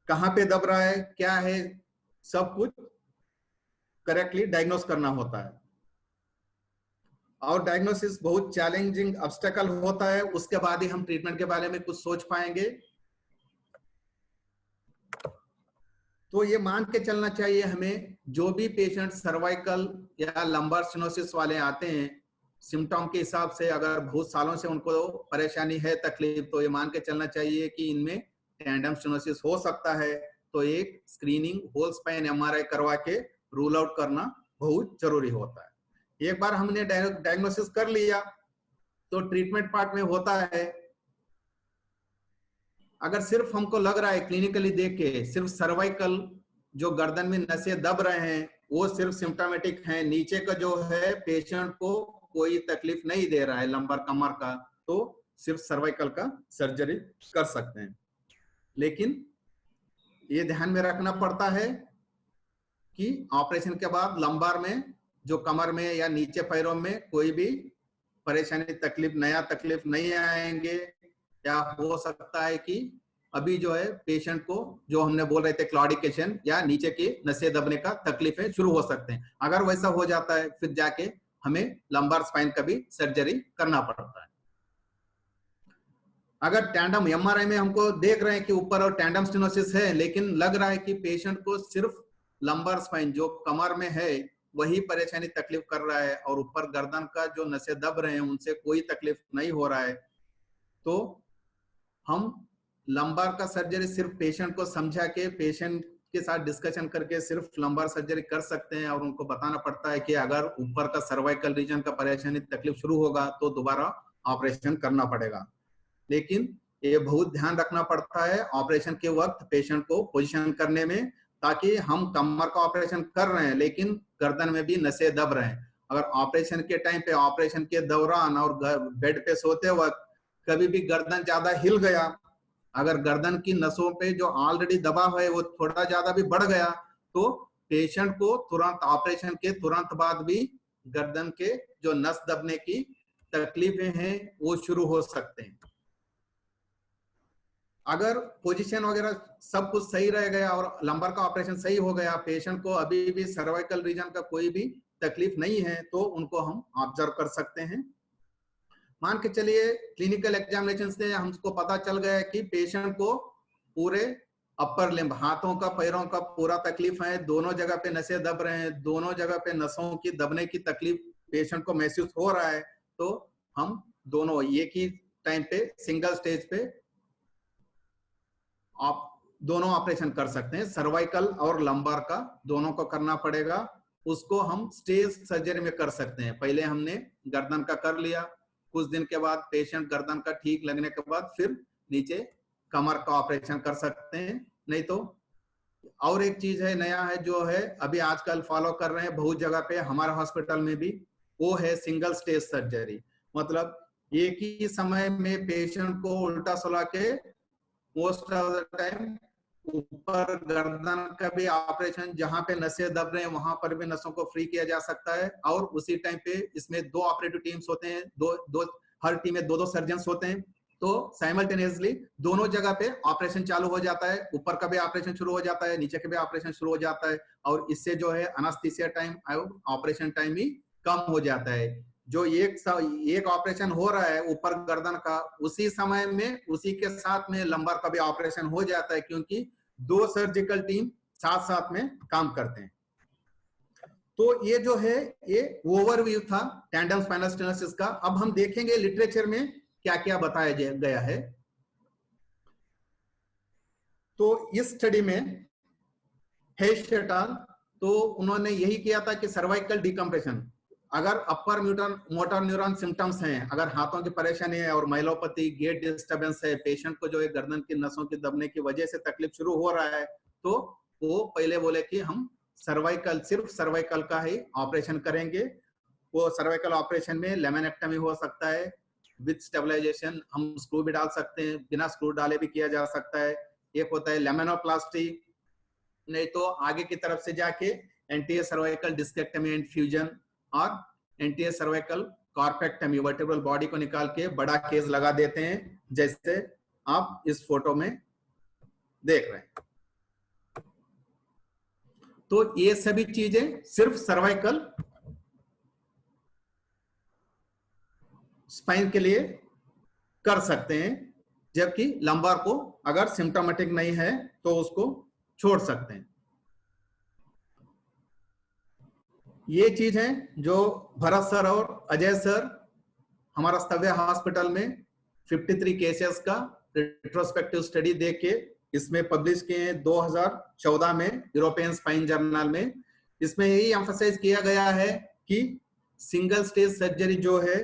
कहाँ पे दब रहा है, क्या है, सब कुछ करेक्टली डायग्नोस करना होता है। और डायग्नोसिस बहुत चैलेंजिंग ऑब्स्टेकल होता है, उसके बाद ही हम ट्रीटमेंट के बारे में कुछ सोच पाएंगे। तो ये मान के चलना चाहिए हमें, जो भी पेशेंट सर्वाइकल या लंबार स्टेनोसिस वाले आते हैं सिम्टम के हिसाब से, अगर बहुत सालों से उनको परेशानी है, तकलीफ, तो ये मान के चलना चाहिए कि इनमें टैंडम स्टेनोसिस हो सकता है। तो एक स्क्रीनिंग होल स्पाइन एमआरआई करवा के रूल आउट करना बहुत जरूरी होता है। एक बार हमने डायग्नोसिस कर लिया तो ट्रीटमेंट पार्ट में होता है, अगर सिर्फ हमको लग रहा है क्लिनिकली देख के सिर्फ सर्वाइकल जो गर्दन में नसें दब रहे हैं वो सिर्फ सिम्टोमेटिक हैं, नीचे का जो है पेशेंट को कोई तकलीफ नहीं दे रहा है लंबर कमर का, तो सिर्फ सर्वाइकल का सर्जरी कर सकते हैं। लेकिन ये ध्यान में रखना पड़ता है कि ऑपरेशन के बाद लंबार में, जो कमर में या नीचे पैरों में कोई भी परेशानी, तकलीफ, नया तकलीफ नहीं आएंगे। या हो सकता है कि अभी जो है पेशेंट को, जो हमने बोल रहे थे क्लॉडिकेशन या नीचे की नसें दबने का तकलीफें शुरू हो सकते हैं। अगर वैसा हो जाता है फिर जाके हमें लंबार स्पाइन का भी सर्जरी करना पड़ता है। अगर टैंडम एमआरआई में हमको देख रहे हैं कि ऊपर और टैंडम स्टेनोसिस है, लेकिन लग रहा है कि पेशेंट को सिर्फ लंबर स्पाइन जो कमर में है वही परेशानी तकलीफ कर रहा है और ऊपर गर्दन का जो नसें दब रहे हैं उनसे कोई तकलीफ नहीं हो रहा है, तो हम लंबार का सर्जरी सिर्फ पेशेंट को समझा के, पेशेंट के साथ डिस्कशन करके सिर्फ लंबार सर्जरी कर सकते हैं। और उनको बताना पड़ता है कि अगर ऊपर का सर्वाइकल रीजन का परेशानी तकलीफ शुरू होगा तो दोबारा ऑपरेशन करना पड़ेगा। लेकिन ये बहुत ध्यान रखना पड़ता है ऑपरेशन के वक्त पेशेंट को पोजीशन करने में, ताकि हम कमर का ऑपरेशन कर रहे हैं लेकिन गर्दन में भी नसें दब रहे हैं। अगर ऑपरेशन के टाइम पे, ऑपरेशन के दौरान और बेड पे सोते वक्त कभी भी गर्दन ज्यादा हिल गया, अगर गर्दन की नसों पे जो ऑलरेडी दबाव है वो थोड़ा ज्यादा भी बढ़ गया, तो पेशेंट को तुरंत ऑपरेशन के तुरंत बाद भी गर्दन के जो नस दबने की तकलीफें हैं वो शुरू हो सकते हैं। अगर पोजीशन वगैरह सब कुछ सही रह गया और लंबर का ऑपरेशन सही हो गया, पेशेंट को अभी भी सर्वाइकल रीजन का कोई भी तकलीफ नहीं है, तो उनको हम ऑब्जर्व कर सकते हैं। मान के चलिए क्लिनिकल एग्जामिनेशन से हमको पता चल गया कि पेशेंट को पूरे अपर लिम्ब, हाथों का पैरों का पूरा तकलीफ है, दोनों जगह पे नसें दब रहे हैं, दोनों जगह पे नसों की दबने की तकलीफ पेशेंट को महसूस हो रहा है, तो हम दोनों एक ही टाइम पे सिंगल स्टेज पे आप दोनों ऑपरेशन कर सकते हैं। सर्वाइकल और लंबार का दोनों को करना पड़ेगा। उसको हम स्टेज सर्जरी में कर सकते हैं। पहले हमने गर्दन का कर लिया, कुछ दिन के बाद पेशेंट गर्दन का ठीक लगने के बाद फिर नीचे कमर का ऑपरेशन कर सकते हैं। नहीं तो और एक चीज है, नया है, जो है अभी आजकल फॉलो कर रहे हैं बहुत जगह पे, हमारे हॉस्पिटल में भी, वो है सिंगल स्टेज सर्जरी। मतलब एक ही समय में पेशेंट को उल्टा सुला के मोस्ट ऑफ द टाइम ऊपर गर्दन का भी ऑपरेशन, जहां पे नसें दब रहे हैं वहां पर भी नसों को फ्री किया जा सकता है। और उसी टाइम पे इसमें दो ऑपरेटिव टीम्स होते हैं, हर टीम में दो सर्जन होते हैं, तो साइमल्टेनियसली दोनों जगह पे ऑपरेशन चालू हो जाता है। ऊपर का भी ऑपरेशन शुरू हो जाता है, नीचे का भी ऑपरेशन शुरू हो जाता है, और इससे जो है एनेस्थीसिया टाइम और ऑपरेशन टाइम भी कम हो जाता है। जो एक ऑपरेशन हो रहा है ऊपर गर्दन का, उसी समय में उसी के साथ में लंबर का भी ऑपरेशन हो जाता है, क्योंकि दो सर्जिकल टीम साथ साथ में काम करते हैं। तो ये जो है ये ओवरव्यू था टैंडम स्पाइनल स्टेनोसिस का। अब हम देखेंगे लिटरेचर में क्या क्या बताया गया है। तो इस स्टडी में हेश एट अल, तो उन्होंने यही किया था कि सर्वाइकल डिकम्प्रेशन, अगर अपर मोटर न्यूरॉन सिम्टम्स हैं, अगर हाथों की परेशानी है और माइलोपैथी, गेट डिस्टर्बेंस है, पेशेंट को जो है गर्दन की नसों की दबने की वजह से तकलीफ शुरू हो रहा है, तो वो पहले बोले कि हम सर्वाइकल, सिर्फ सर्वाइकल का ही ऑपरेशन करेंगे। वो सर्वाइकल ऑपरेशन में लेमिनेक्टमी हो सकता है विद स्टेबलाइजेशन, हम स्क्रू भी डाल सकते हैं, बिना स्क्रू डाले भी किया जा सकता है। एक होता है लेमिनोप्लास्टी, नहीं तो आगे की तरफ से जाके एंटीरियर सर्वाइकल डिस्केक्टमी एंड फ्यूजन, और एंटीरियर सर्वाइकल कार्पेक्टमी, वर्टेब्रल बॉडी को निकाल के बड़ा केस लगा देते हैं, जैसे आप इस फोटो में देख रहे हैं। तो ये सभी चीजें सिर्फ सर्वाइकल स्पाइन के लिए कर सकते हैं, जबकि लंबार को अगर सिम्टोमेटिक नहीं है तो उसको छोड़ सकते हैं। ये चीज है जो भरत सर और अजय सर हमारा स्तव्य हॉस्पिटल में 53 केसेस का रिट्रोस्पेक्टिव स्टडी देख के इसमें पब्लिश किए हैं 2014 में यूरोपियन स्पाइन जर्नल में। इसमें यही एम्फसाइज किया गया है कि सिंगल स्टेज सर्जरी जो है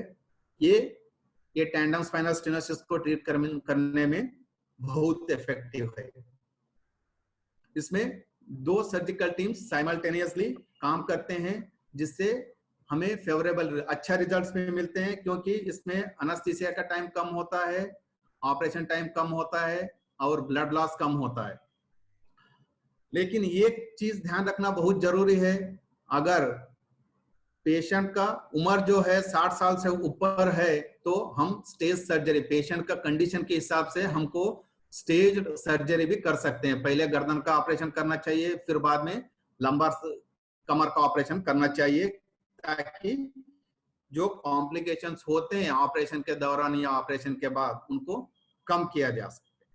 ये टैंडम स्पाइनल स्टेनोसिस को ट्रीट करने में बहुत इफेक्टिव है। इसमें दो सर्जिकल टीम्स साइमल्टेनियसली काम करते हैं, जिससे हमें फेवरेबल अच्छा रिजल्ट्स भी मिलते हैं, क्योंकि इसमें एनेस्थीसिया का टाइम कम होता है, ऑपरेशन टाइम कम होता है और ब्लड लॉस कम होता है। लेकिन एक चीज ध्यान रखना बहुत जरूरी है, अगर पेशेंट का उम्र जो है 60 साल से ऊपर है तो हम स्टेज सर्जरी, पेशेंट का कंडीशन के हिसाब से हमको स्टेज सर्जरी भी कर सकते हैं। पहले गर्दन का ऑपरेशन करना चाहिए, फिर बाद में लंबार कमर का ऑपरेशन करना चाहिए, ताकि जो कॉम्प्लिकेशंस होते हैं ऑपरेशन के दौरान या ऑपरेशन के बाद उनको कम किया जा सकता है।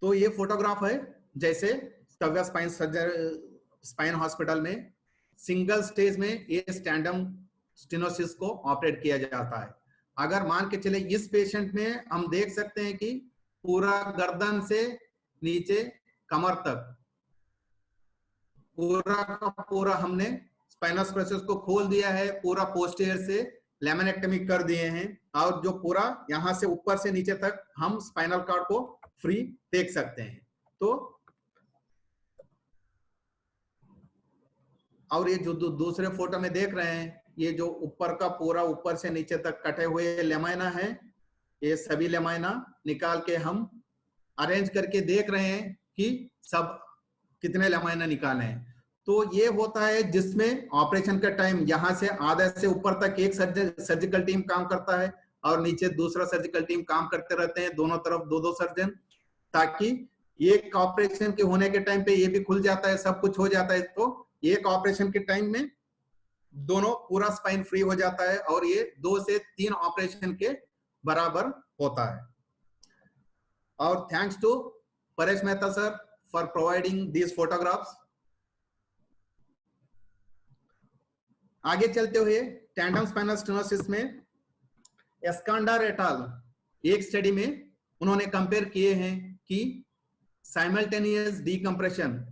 तो ये फोटोग्राफ है जैसे स्तव्य स्पाइन हॉस्पिटल में सिंगल स्टेज में ये स्टैंडम स्टेनोसिस को ऑपरेट किया जाता है। अगर मान के चले इस पेशेंट में हम देख सकते हैं कि पूरा गर्दन से नीचे कमर तक पूरा का पूरा हमने स्पाइनस प्रोसेस को खोल दिया है, पूरा पोस्टीरियर से लेमिनेक्टमी कर दिए हैं और जो पूरा यहां से ऊपर से नीचे तक हम स्पाइनल कॉर्ड को फ्री देख सकते हैं। तो और ये जो दूसरे फोटो में देख रहे हैं, ये जो ऊपर का पूरा ऊपर से नीचे तक कटे हुए लेमाइना है, ये सभी लेमाइना निकाल के हम अरेंज करके देख रहे हैं कि सब कितने लेमाइना निकाले हैं। तो ये होता है जिसमें ऑपरेशन का टाइम यहां से आधे से ऊपर तक एक सर्जिकल टीम काम करता है और नीचे दूसरा सर्जिकल टीम काम करते रहते हैं, दोनों तरफ दो दो सर्जन, ताकि एक ऑपरेशन के होने के टाइम पे ये भी खुल जाता है, सब कुछ हो जाता है। तो एक ऑपरेशन के टाइम में दोनों पूरा स्पाइन फ्री हो जाता है और ये 2 से 3 ऑपरेशन के बराबर होता है। और thanks to Paresh Mehta sir for providing these photographs. आगे चलते हुए टैंडम स्पाइनल स्टेनोसिस में एस्कांडर एट अल एक स्टडी में उन्होंने कंपेयर किए हैं कि साइमल्टेनियस डीकंप्रेशन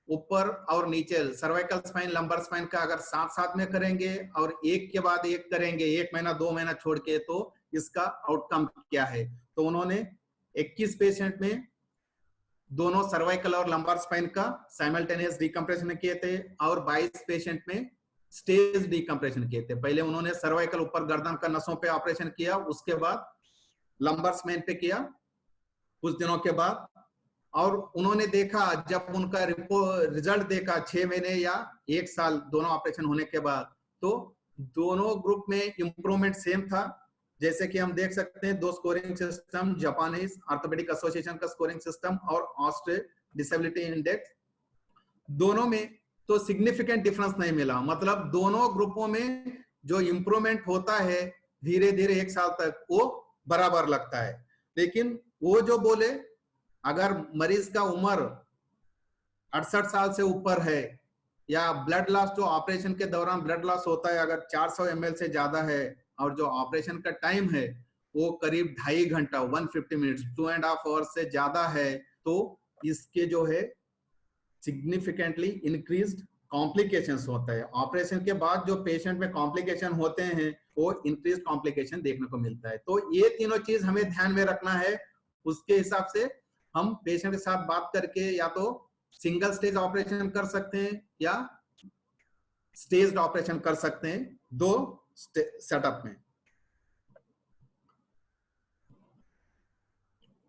ऊपर और नीचे सर्वाइकल स्पाइन लंबर स्पाइन का अगर साथ साथ में करेंगे और एक के बाद एक करेंगे, 1 महीना 2 महीना छोड़ के, तो इसका आउटकम क्या है। तो उन्होंने 21 पेशेंट में दोनों सर्वाइकल और लंबर स्पाइन का साइमल्टेनियस डीकंप्रेशन किए थे और 22 पेशेंट में स्टेज डीकंप्रेशन किए थे। पहले उन्होंने सर्वाइकल ऊपर गर्दन का नसों पे ऑपरेशन किया, उसके बाद लंबर स्पाइन पे किया कुछ दिनों के बाद, और उन्होंने देखा जब उनका रिजल्ट देखा 6 महीने या 1 साल दोनों ऑपरेशन होने के बाद, तो दोनों ग्रुप में इंप्रूवमेंट सेम था। जैसे कि हम देख सकते हैं 2 scoring system, Japanese orthopaedic association का स्कोरिंग सिस्टम और ऑस्ट्रे डिसेबिलिटी इंडेक्स, दोनों में तो सिग्निफिकेंट डिफरेंस नहीं मिला। मतलब दोनों ग्रुपों में जो इंप्रूवमेंट होता है धीरे धीरे 1 साल तक वो बराबर लगता है। लेकिन वो जो बोले अगर मरीज का उम्र 68 साल से ऊपर है या ब्लड लॉस जो ऑपरेशन के दौरान ब्लड लॉस होता है अगर 400 ml से ज्यादा है और जो ऑपरेशन का टाइम है वो करीब 2.5 घंटा 150 मिनट्स 2.5 आवर्स से ज्यादा है, तो इसके जो है सिग्निफिकेंटली इंक्रीज्ड कॉम्प्लिकेशंस होता है। ऑपरेशन के बाद जो पेशेंट में कॉम्प्लिकेशन होते हैं वो इंक्रीज कॉम्प्लिकेशन देखने को मिलता है। तो ये तीनों चीज हमें ध्यान में रखना है। उसके हिसाब से हम पेशेंट के साथ बात करके या तो सिंगल स्टेज ऑपरेशन कर सकते हैं या स्टेज्ड ऑपरेशन कर सकते हैं, 2 सेटअप में।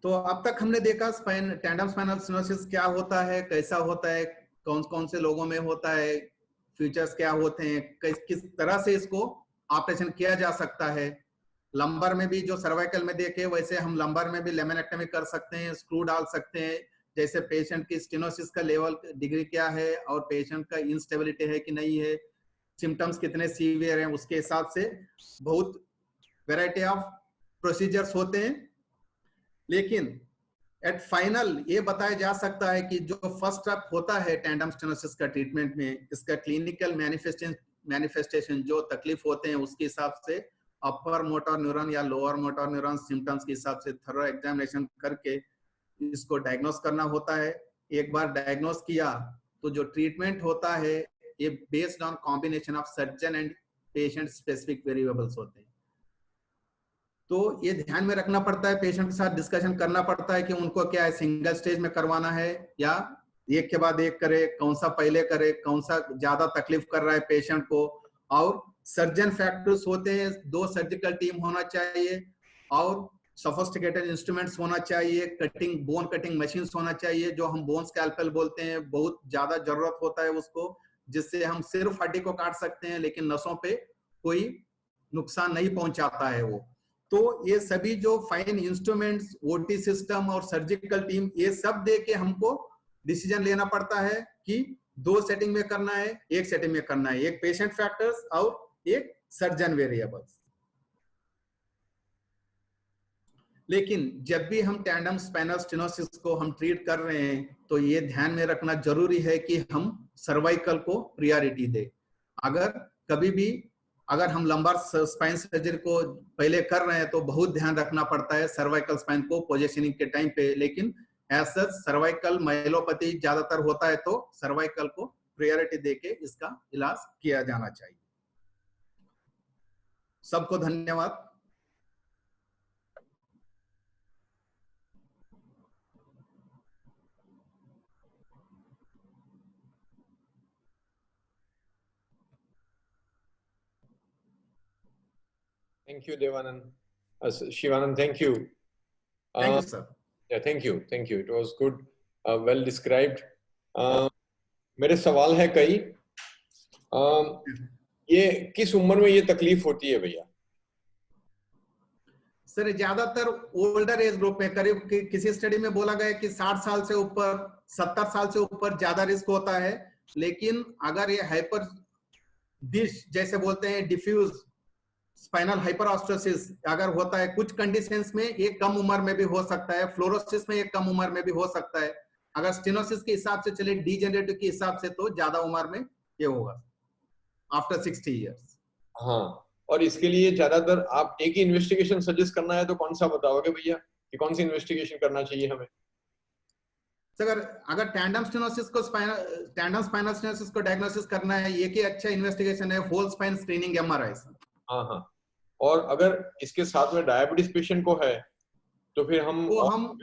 तो अब तक हमने देखा टैंडम स्पाइनल स्टेनोसिस क्या होता है, कैसा होता है, कौन कौन से लोगों में होता है, फीचर्स क्या होते हैं, किस तरह से इसको ऑपरेशन किया जा सकता है। लंबर में भी जो सर्वाइकल में देखे वैसे हम लंबर में भी लेमिनेक्टमी कर सकते हैं, स्क्रू डाल सकते हैं, जैसे पेशेंट की स्टेनोसिस का लेवल डिग्री क्या है और पेशेंट का इंस्टेबिलिटी है कि नहीं है, सिम्टम्स कितने सीवियर हैं, उसके हिसाब से बहुत वैरायटी ऑफ प्रोसीजर्स होते हैं। लेकिन एट फाइनल ये बताया जा सकता है कि जो फर्स्ट स्टेप होता है टैंडम स्टेनोसिस का ट्रीटमेंट में, इसका क्लिनिकल मैनिफेस्टेशन जो तकलीफ होते हैं उसके हिसाब से अपर मोटर न्यूरॉन या लोअर मोटर न्यूरॉन सिम्टम्स के हिसाब से थोड़ा एग्जामिनेशन करके इसको डायग्नोस करना होता है। एक बार डायग्नोस किया तो जो ट्रीटमेंट होता है ये based on combination of surgeon and patient specific variables होते हैं। तो ये ध्यान में रखना पड़ता है, पेशेंट के साथ डिस्कशन करना पड़ता है कि उनको क्या है, सिंगल स्टेज में करवाना है या एक के बाद एक करे, कौन सा पहले करे, कौन सा ज्यादा तकलीफ कर रहा है पेशेंट को। और सर्जन फैक्टर्स होते हैं, 2 सर्जिकल टीम होना चाहिए और सोफिस्टिकेटेड इंस्ट्रूमेंट्स होना चाहिए, कटिंग बोन कटिंग मशीन्स होना चाहिए जो हम बोन स्कैल्पेल बोलते हैं, बहुत ज्यादा जरूरत होता है उसको, जिससे हम सिर्फ हड्डी को काट सकते हैं लेकिन नसों पे कोई नुकसान नहीं पहुंचाता है वो। तो ये सभी जो फाइन इंस्ट्रूमेंट्स, ओटी सिस्टम और सर्जिकल टीम, ये सब दे के हमको डिसीजन लेना पड़ता है कि 2 सेटिंग में करना है, 1 सेटिंग में करना है, एक पेशेंट फैक्टर्स और एक सर्जन वेरिएबल्स। लेकिन जब भी हम टैंडम स्पाइनल स्टेनोसिस को हम ट्रीट कर रहे हैं तो ये ध्यान में रखना जरूरी है कि हम सर्वाइकल को प्रायोरिटी दें। अगर कभी भी अगर हम लंबार स्पाइन सर्जरी को पहले कर रहे हैं तो बहुत ध्यान रखना पड़ता है सर्वाइकल स्पाइन को पोजीशनिंग के टाइम पे, लेकिन ऐसा सर्वाइकल माइलोपैथी ज्यादातर होता है तो सर्वाइकल को प्रायोरिटी देके इसका इलाज किया जाना चाहिए। सबको धन्यवाद। Thank you, Devanand. Shivanand, thank you. Thank you, sir. Yeah, thank you. Thank you. It was good, well described. मेरे सवाल है कई। ये किस उम्र में ये तकलीफ होती है भैया? सर ज्यादातर ओल्डर एज ग्रुप में, करीब किसी स्टडी में बोला गया कि 60 साल से ऊपर, 70 साल से ऊपर ज्यादा रिस्क होता है। लेकिन अगर ये हाइपर डिश जैसे बोलते हैं डिफ्यूज स्पाइनल हाइपरऑस्टोसिस अगर होता है कुछ कंडीशंस में, ये कम उम्र में भी हो सकता है। फ्लोरोसिस में ये कम उम्र में भी हो सकता है। अगर स्टेनोसिस के हिसाब से चले, डीजेनरेटिव के हिसाब से, तो ज्यादा उम्र में ये होगा आफ्टर 60 इयर्स। हाँ, और इसके लिए ज्यादातर आप एक ही इन्वेस्टिगेशन सजेस्ट करना है तो कौन सा बताओगे भैया कि कौन सी इन्वेस्टिगेशन करना चाहिए हमें? अगर टैंडम स्टेनोसिस को टैंडम स्पाइनल स्टेनोसिस को डायग्नोसिस करना है, ये की अच्छा इन्वेस्टिगेशन है होल स्पाइन स्क्रीनिंग एमआरआई। हाँ हाँ, और अगर इसके साथ में डायबिटीज पेशेंट को है तो फिर हम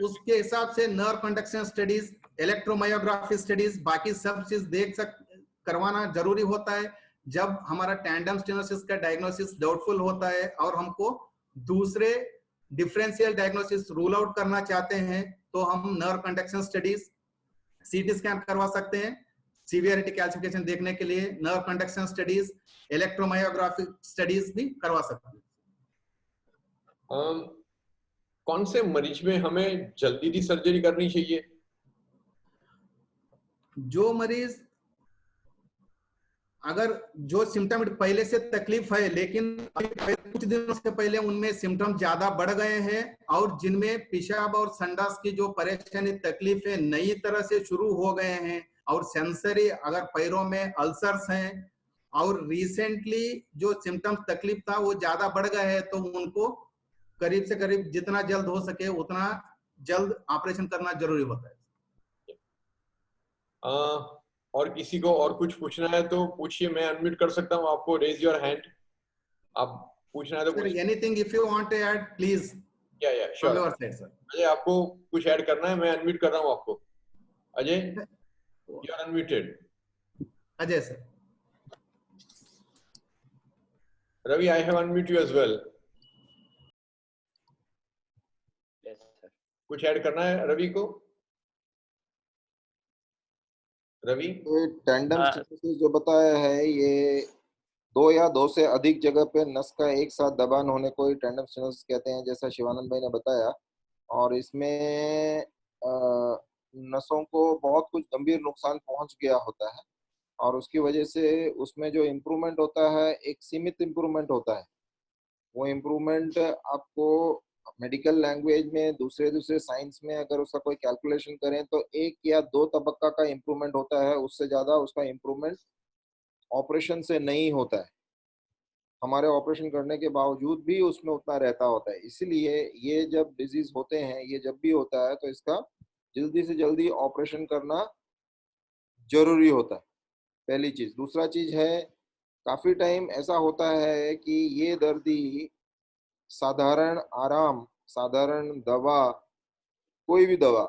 उसके हिसाब से nerve conduction studies, electromyography studies, बाकी सब चीज करवाना जरूरी होता है। जब हमारा टैंडम स्टेनोसिस का डायग्नोसिस डाउटफुल होता है और हमको दूसरे डिफरेंशियल डायग्नोसिस रूल आउट करना चाहते हैं तो हम nerve conduction studies, CT scan करवा सकते हैं सीवियरिटी कैल्सिफिकेशन देखने के लिए। Nerve conduction studies, electromyography studies भी करवा सकते हैं। कौन से मरीज में हमें जल्दी की सर्जरी करनी चाहिए? जो मरीज अगर जो सिम्टम पहले से तकलीफ है लेकिन कुछ दिनों से पहले उनमें सिम्टम ज्यादा बढ़ गए हैं और जिनमें पेशाब और संडास की जो परेशानी तकलीफ है नई तरह से शुरू हो गए हैं, और सेंसरी अगर पैरों में अल्सर्स हैं और रिसेंटली जो सिम्टम्स तकलीफ था वो ज्यादा बढ़ गए हैं, तो उनको करीब से करीब जितना जल्द हो सके उतना जल्द ऑपरेशन करना जरूरी होता है। और किसी को और कुछ पूछना है तो पूछिए, मैं अनम्यूट कर सकता हूँ आपको। रेज योर हैंड, आप पूछना है तो पूछिए। Anything if you want to add please. या श्योर। अजय, आपको कुछ ऐड करना है? मैं अनम्यूट कर रहा हूँ आपको। Ajay, you are unmuted. Ajay sir. Ravi, I have unmute you as well. Yes sir. कुछ ऐड करना है रवि को? रवि, टैंडम स्टेनोसिस जो बताया है, ये 2 या 2 से अधिक जगह पे नस का एक साथ दबान होने को ही टैंडम स्टेनोसिस कहते हैं, जैसा शिवानंद भाई ने बताया। और इसमें नसों को बहुत कुछ गंभीर नुकसान पहुंच गया होता है और उसकी वजह से उसमें जो इम्प्रूवमेंट होता है एक सीमित इम्प्रूवमेंट होता है। वो इम्प्रूवमेंट आपको मेडिकल लैंग्वेज में, दूसरे साइंस में अगर उसका कोई कैलकुलेशन करें तो 1 या 2 तबक्का का इम्प्रूवमेंट होता है, उससे ज्यादा उसका इम्प्रूवमेंट ऑपरेशन से नहीं होता है। हमारे ऑपरेशन करने के बावजूद भी उसमें उतना रहता होता है। इसीलिए ये जब डिजीज होते हैं, ये जब भी होता है तो इसका जल्दी से जल्दी ऑपरेशन करना जरूरी होता है, पहली चीज। दूसरा चीज है, काफी टाइम ऐसा होता है कि ये दर्दी साधारण आराम, साधारण दवा, कोई भी दवा,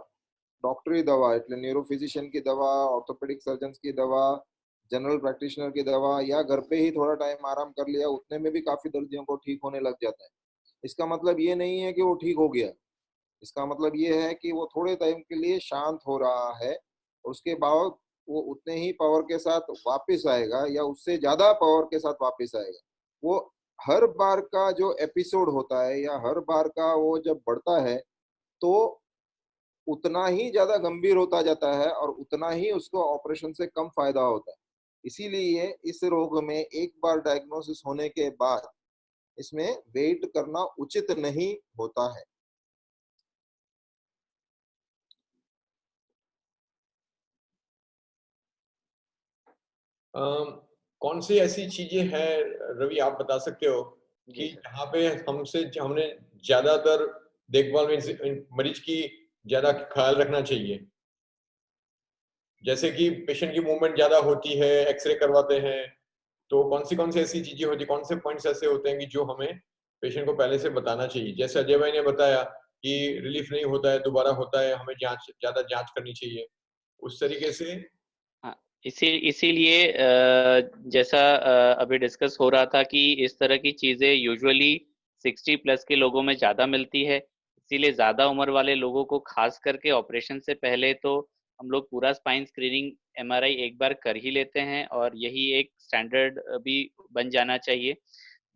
डॉक्टरी दवा એટલે न्यूरोफिजिशियन की दवा, ऑर्थोपेडिक सर्जन्स की दवा, जनरल प्रैक्टिशनर की दवा, या घर पे ही थोड़ा टाइम आराम कर लिया, उतने में भी काफी दर्दियों को ठीक होने लग जाता है। इसका मतलब ये नहीं है कि वो ठीक हो गया, इसका मतलब ये है कि वो थोड़े टाइम के लिए शांत हो रहा है और उसके बाद वो उतने ही पावर के साथ वापस आएगा या उससे ज्यादा पावर के साथ वापस आएगा। वो हर बार का जो एपिसोड होता है या हर बार का वो जब बढ़ता है तो उतना ही ज्यादा गंभीर होता जाता है और उतना ही उसको ऑपरेशन से कम फायदा होता है। इसीलिए इस रोग में एक बार डायग्नोसिस होने के बाद इसमें वेट करना उचित नहीं होता है। कौन सी ऐसी चीजें हैं रवि, आप बता सकते हो जी कि सर। जहाँ पे हमने ज्यादातर देखभाल में मरीज की ज्यादा ख्याल रखना चाहिए? जैसे कि पेशेंट की मूवमेंट ज्यादा होती है, एक्सरे करवाते हैं, तो कौन सी ऐसी चीजें होती है, कौन से पॉइंट्स ऐसे होते हैं कि जो हमें पेशेंट को पहले से बताना चाहिए? जैसे अजय भाई ने बताया कि रिलीफ नहीं होता है, दोबारा होता है, हमें ज्यादा जांच करनी चाहिए, उस तरीके से। हाँ, इसीलिए जैसा अभी डिस्कस हो रहा था कि इस तरह की चीजें यूजुअली 60 प्लस के लोगों में ज्यादा मिलती है, इसीलिए ज्यादा उम्र वाले लोगों को खास करके ऑपरेशन से पहले तो हम लोग पूरा स्पाइन स्क्रीनिंग एमआरआई एक बार कर ही लेते हैं, और यही एक स्टैंडर्ड भी बन जाना चाहिए।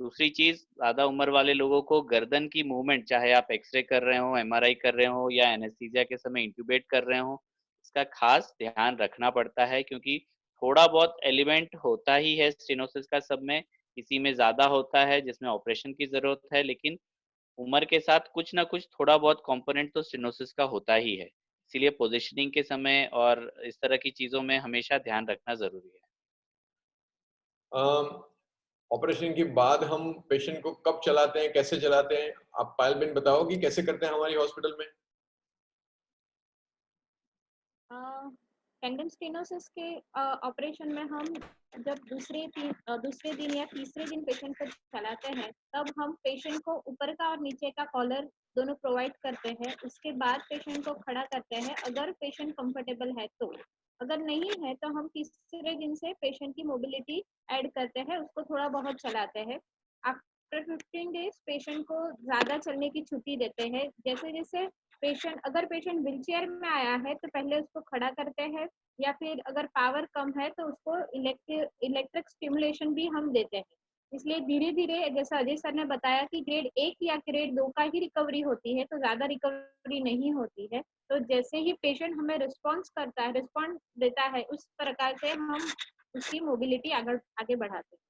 दूसरी चीज, ज्यादा उम्र वाले लोगों को गर्दन की मूवमेंट, चाहे आप एक्सरे कर रहे हो, एमआरआई कर रहे हो, या एनेस्थीसिया के समय इंट्यूबेट कर रहे हो, इसका खास ध्यान रखना पड़ता है, क्योंकि थोड़ा बहुत एलिमेंट होता ही है स्टेनोसिस का सब में, किसी में ज्यादा होता है जिसमें ऑपरेशन की जरूरत है, लेकिन उम्र के साथ कुछ ना कुछ थोड़ा बहुत कंपोनेंट तो स्टेनोसिस का होता ही है। इसीलिए पोजीशनिंग के समय और इस तरह की चीजों में हमेशा ध्यान रखना जरूरी है। ऑपरेशन के बाद हम पेशेंट को कब चलाते हैं, कैसे चलाते हैं? आप पायल बेन बताओगी कैसे करते हैं हमारी हॉस्पिटल में? टेंडन स्टेनोसिस के ऑपरेशन में हम जब दूसरे दिन या तीसरे दिन पेशेंट को चलाते हैं, तब हम पेशेंट को ऊपर का और नीचे का कॉलर दोनों प्रोवाइड करते हैं। उसके बाद पेशेंट को खड़ा करते हैं, अगर पेशेंट कंफर्टेबल है तो। अगर नहीं है तो हम तीसरे दिन से पेशेंट की मोबिलिटी ऐड करते हैं, उसको थोड़ा बहुत चलाते हैं। आफ्टर 15 डेज पेशेंट को ज़्यादा चलने की छुट्टी देते हैं। जैसे जैसे अगर पेशेंट व्हीलचेयर में आया है तो पहले उसको खड़ा करते हैं, या फिर अगर पावर कम है तो उसको इलेक्ट्रिक स्टिमुलेशन भी हम देते हैं। इसलिए धीरे धीरे, जैसा अजय सर ने बताया कि ग्रेड 1 या ग्रेड 2 का ही रिकवरी होती है, तो ज़्यादा रिकवरी नहीं होती है। तो जैसे ही पेशेंट हमें रिस्पॉन्स देता है, उस प्रकार से हम उसकी मोबिलिटी आगे बढ़ाते हैं।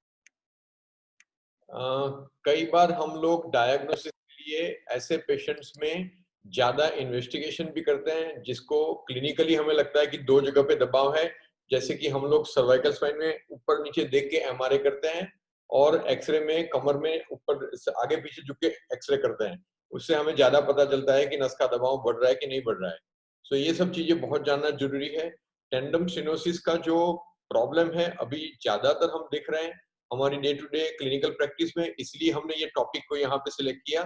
कई बार हम लोग डायग्नोसिस के लिए ऐसे पेशेंट्स में ज्यादा इन्वेस्टिगेशन भी करते हैं, जिसको क्लिनिकली हमें लगता है कि दो जगह पे दबाव है। जैसे कि हम लोग सर्वाइकल स्पाइन में ऊपर नीचे देख के एमआरआई करते हैं, और एक्सरे में कमर में ऊपर आगे पीछे झुक के एक्सरे करते हैं। उससे हमें ज्यादा पता चलता है कि नस का दबाव बढ़ रहा है कि नहीं बढ़ रहा है। सो ये सब चीजें बहुत जानना जरूरी है। टेंडम स्टेनोसिस का जो प्रॉब्लम है अभी ज्यादातर हम देख रहे हैं हमारी day to day clinical practice में, इसलिए हमने ये टॉपिक को यहाँ पे सिलेक्ट किया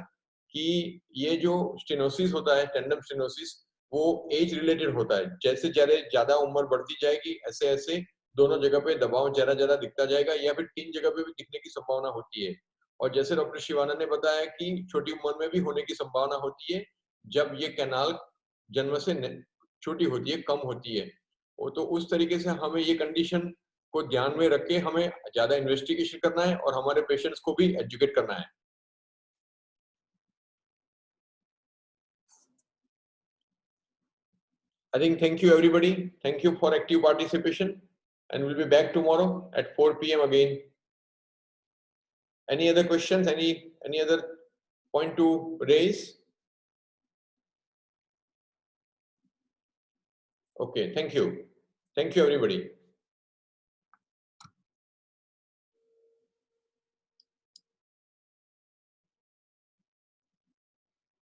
कि ये जो स्टेनोसिस होता है, टेंडम स्टेनोसिस, वो एज रिलेटेड होता है। जैसे ज्यादा उम्र बढ़ती जाएगी, ऐसे ऐसे दोनों जगह पे दबाव ज्यादा ज्यादा दिखता जाएगा, या फिर तीन जगह पे भी दिखने की संभावना होती है। और जैसे डॉक्टर शिवानंद ने बताया कि छोटी उम्र में भी होने की संभावना होती है, जब ये कैनाल जन्म से छोटी होती है, कम होती है। वो तो उस तरीके से हमें ये कंडीशन को ध्यान में रख के हमें ज्यादा इन्वेस्टिगेशन करना है और हमारे पेशेंट्स को भी एजुकेट करना है। I think thank you everybody. Thank you for active participation, and we'll be back tomorrow at 4 p.m. again. Any other questions? Any other point to raise? Okay, thank you. Thank you everybody.